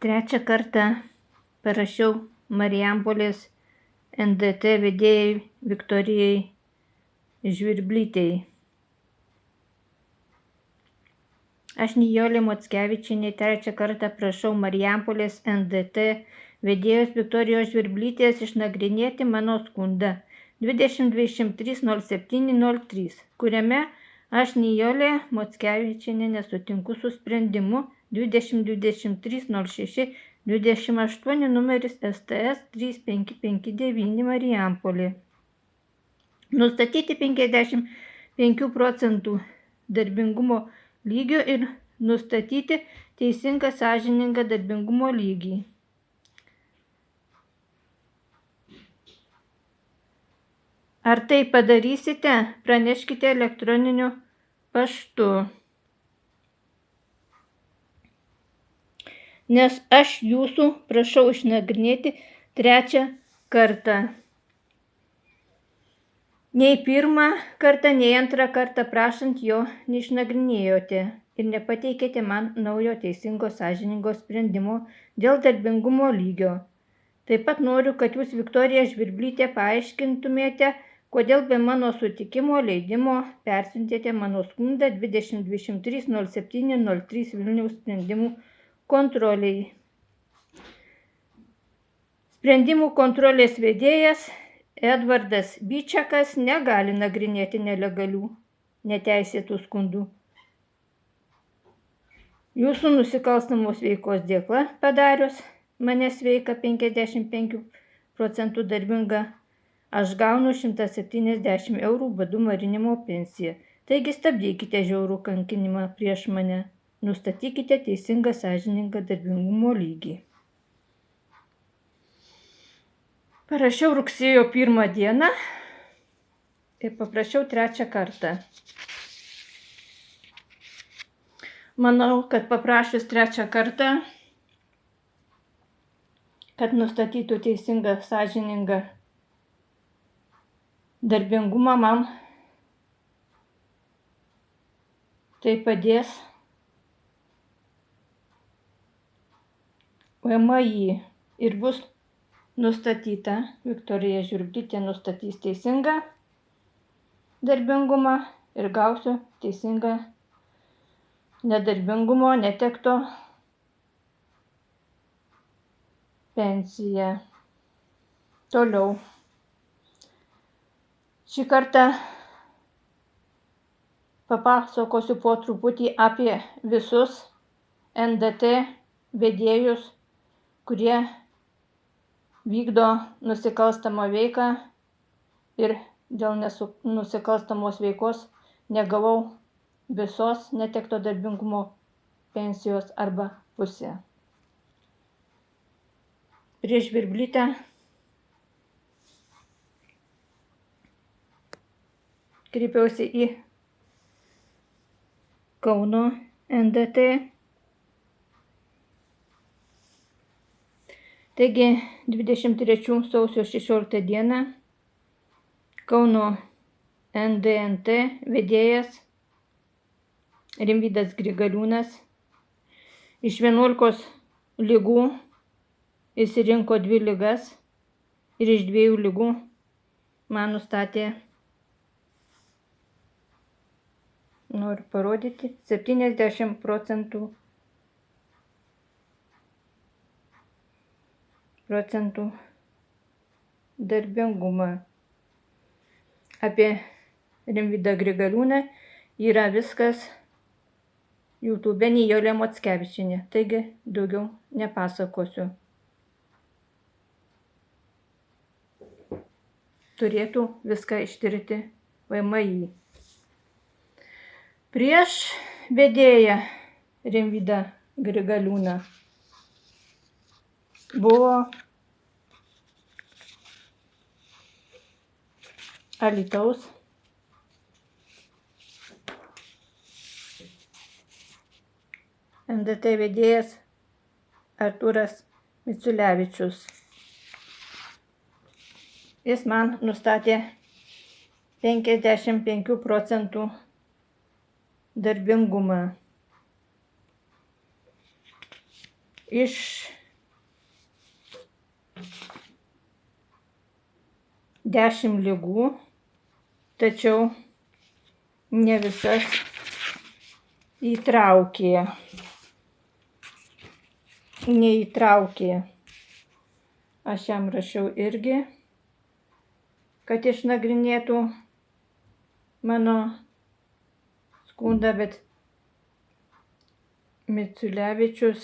Trečią kartą parašiau Marijampolės NDT vedėjai Viktorijai Žvirblytei. Aš Nijolė Mockevičienė trečią kartą prašau Marijampolės NDT vedėjos Viktorijos Žvirblytės išnagrinėti mano skundą 2023-07-03, kuriame aš Nijolė Mockevičienė nesutinku su sprendimu 2023-06-28 numeris STS 3559 Marijampolė. Nustatyti 55 procentų darbingumo lygio ir nustatyti teisingą sąžiningą darbingumo lygį. Ar tai padarysite, praneškite elektroniniu paštu. Nes aš jūsų prašau išnagrinėti trečią kartą. Nei pirmą kartą, nei antrą kartą prašant jo neišnagrinėjote ir nepateikėte man naujo teisingo sąžiningo sprendimo dėl darbingumo lygio. Taip pat noriu, kad jūs, Viktorija Žvirblytė, paaiškintumėte, kodėl be mano sutikimo leidimo persiuntėte mano skundą 2023-07-03 Vilniaus sprendimų kontroliai. Sprendimų kontrolės vedėjas Edvardas Byčiakas negali nagrinėti nelegalių, neteisėtų skundų. Jūsų nusikalstamos veikos dėkla padarius mane sveiką 55 procentų darbingą, aš gaunu 170 eurų badų marinimo pensiją. Taigi stabdykite žiaurų kankinimą prieš mane. Nustatykite teisingą sąžiningą darbingumo lygį. Parašiau rugsėjo 1 dieną ir paprašiau trečią kartą. Manau, kad paprašius trečią kartą, kad nustatytų teisingą sąžiningą darbingumą, man tai padės VMI ir bus nustatyta, Viktorija Žvirblytė nustatys teisingą darbingumą ir gausiu teisingą nedarbingumo netekto pensiją. Toliau. Šį kartą papasakosiu po truputį apie visus NDT vedėjus, kurie vykdo nusikalstamą veiką ir dėl nusikalstamos veikos negavau visos netekto darbingumo pensijos arba pusę. Prieš Žvirblytę kreipiausi į Kauno NDT. Taigi 23 sausio 16 dieną Kauno NDNT vedėjas Rimvydas Grigaliūnas iš 11 ligų išsirinko 2 ligas ir iš 2 ligų man nustatė, noriu parodyti, 70 procentų darbingumą. Apie Rimvydą Grigaliūną yra viskas YouTube Nijolė Mockevičienė, taigi daugiau nepasakosiu. Turėtų viską ištirti VMI. Prieš vedėją Rimvydą Grigaliūną buvo Alytaus NDT vedėjas Artūras Miciulevičius. Jis man nustatė 55 procentų darbingumą. Iš 10 ligų, tačiau ne visas neįtraukė. Aš jam rašiau irgi, kad išnagrinėtų mano skundą, bet Miciulevičius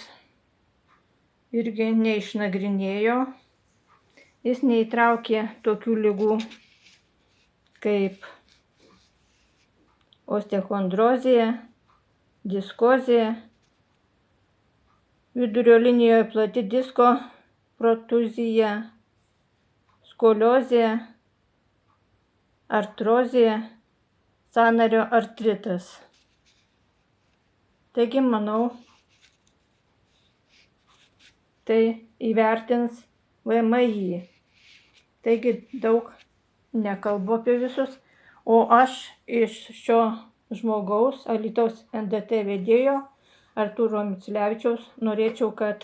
irgi neišnagrinėjo. Jis neįtraukė tokių ligų kaip osteochondrozė, diskozė, vidurio linijoje plati disko protuzija, skoliozė, artrozė, sąnario artritas. Taigi, manau, tai įvertins VMI. Taigi, daug nekalbu apie visus, o aš iš šio žmogaus, Alytaus NDT vedėjo Artūro Miciulevičiaus, norėčiau, kad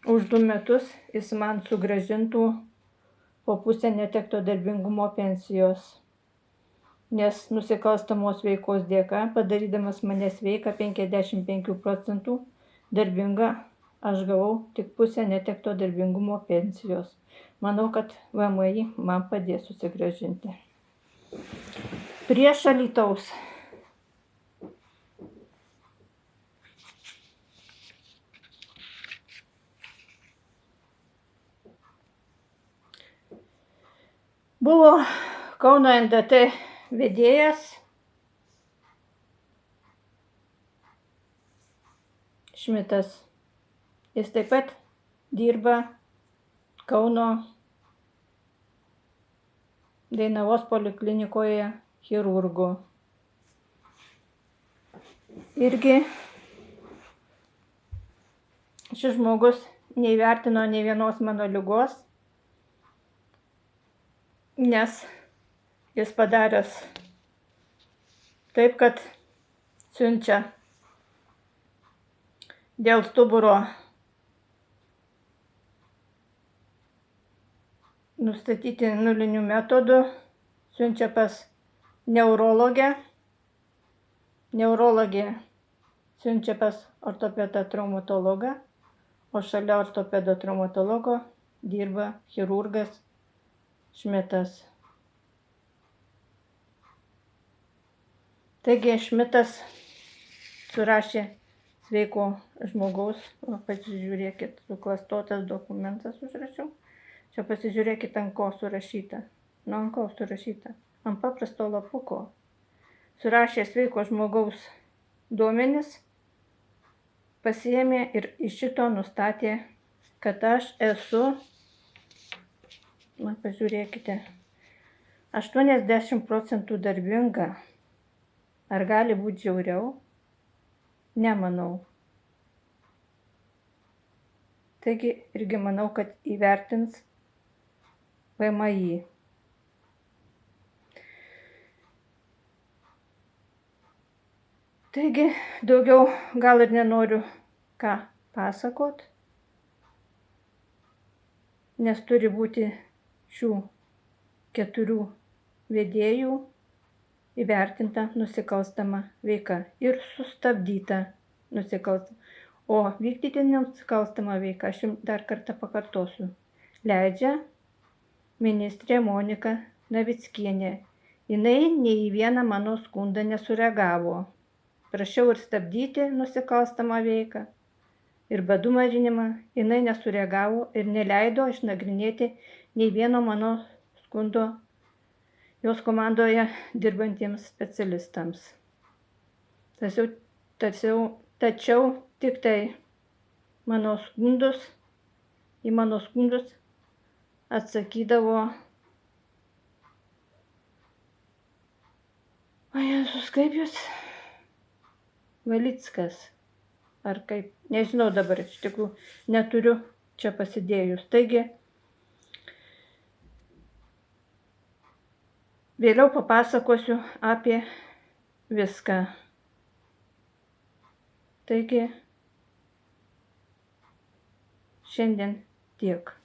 už 2 metus jis man sugrąžintų po pusę netekto darbingumo pensijos. Nes nusikalstamos veikos dėka, padarydamas mane sveiką 55 procentų darbingą, aš gavau tik pusę netekto darbingumo pensijos. Manau, kad VMI man padės susigrąžinti. Prieš Alytaus. Buvo Kauno NDT vedėjas Šmitas. Jis taip pat dirba Kauno Dainavos poliklinikoje chirurgu. Irgi šis žmogus neįvertino nei vienos mano ligos, nes jis padaręs taip, kad siunčia dėl stuburo nustatyti nulinių metodų, siunčia pas neurologę, neurologė siunčia pas ortopedą traumatologą, o šalia ortopedo traumatologo dirba chirurgas Šmitas. Taigi Šmitas surašė sveiko žmogaus, pasižiūrėkit, suklastotas dokumentas užrašiau. Čia pasižiūrėkit, ant ko surašyta. Ant ko surašyta? Ant paprasto lapuko. Surašė sveiko žmogaus duomenis, pasiėmė ir iš šito nustatė, kad aš esu, pažiūrėkite, 80 procentų darbinga. Ar gali būti žiauriau? Nemanau. Taigi irgi manau, kad įvertins VMI. Taigi daugiau gal ir nenoriu ką pasakot, nes turi būti šių 4 vedėjų įvertinta nusikalstama veika ir sustabdyta nusikalstama. O vykdyti nusikalstamą veiką, aš jums dar kartą pakartosiu, leidžia ministrė Monika Navickienė. Jinai nei į vieną mano skundą nesureagavo. Prašiau ir stabdyti nusikalstamą veiką ir badų mažinimą. Jinai nesureagavo ir neleido išnagrinėti nei vieno mano skundo jos komandoje dirbantiems specialistams. Tačiau tik tai į mano skundus atsakydavo Jėzus, kaip jūs? Valickas. Ar kaip? Nežinau dabar, iš tikrųjų neturiu čia pasidėjus. Taigi, vėliau papasakosiu apie viską. Taigi, šiandien tiek.